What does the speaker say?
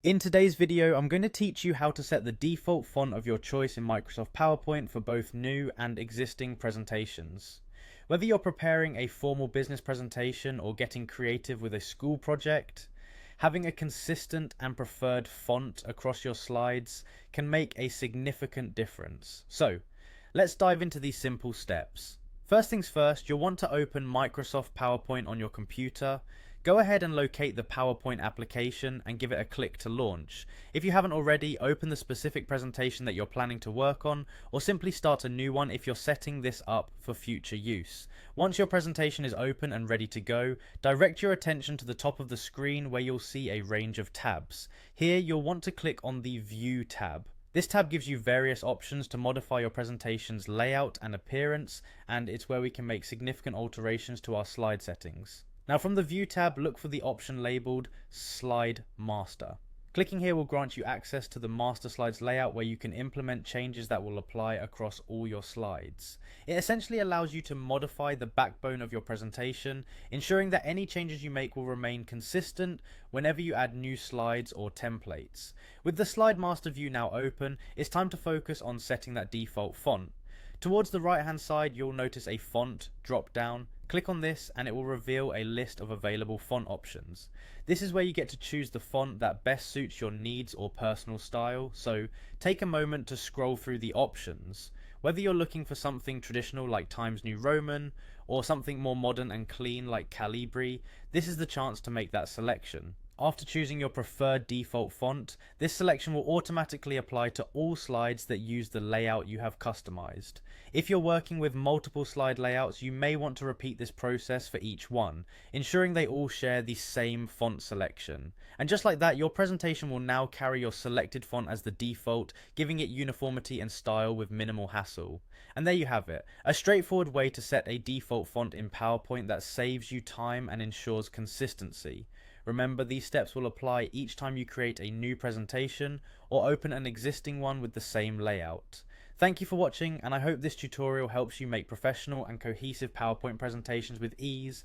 In today's video, I'm going to teach you how to set the default font of your choice in Microsoft PowerPoint for both new and existing presentations. Whether you're preparing a formal business presentation or getting creative with a school project, having a consistent and preferred font across your slides can make a significant difference. So, let's dive into these simple steps. First things first, you'll want to open Microsoft PowerPoint on your computer. Go ahead and locate the PowerPoint application and give it a click to launch. If you haven't already, open the specific presentation that you're planning to work on, or simply start a new one if you're setting this up for future use. Once your presentation is open and ready to go, direct your attention to the top of the screen where you'll see a range of tabs. Here you'll want to click on the View tab. This tab gives you various options to modify your presentation's layout and appearance, and it's where we can make significant alterations to our slide settings. Now from the View tab, look for the option labelled Slide Master. Clicking here will grant you access to the master slides layout where you can implement changes that will apply across all your slides. It essentially allows you to modify the backbone of your presentation, ensuring that any changes you make will remain consistent whenever you add new slides or templates. With the Slide Master view now open, it's time to focus on setting that default font. Towards the right hand side, you'll notice a font drop down. Click on this and it will reveal a list of available font options. This is where you get to choose the font that best suits your needs or personal style, so take a moment to scroll through the options. Whether you're looking for something traditional like Times New Roman, or something more modern and clean like Calibri, this is the chance to make that selection. After choosing your preferred default font, this selection will automatically apply to all slides that use the layout you have customized. If you're working with multiple slide layouts, you may want to repeat this process for each one, ensuring they all share the same font selection. And just like that, your presentation will now carry your selected font as the default, giving it uniformity and style with minimal hassle. And there you have it, a straightforward way to set a default font in PowerPoint that saves you time and ensures consistency. Remember, these steps will apply each time you create a new presentation or open an existing one with the same layout. Thank you for watching, and I hope this tutorial helps you make professional and cohesive PowerPoint presentations with ease.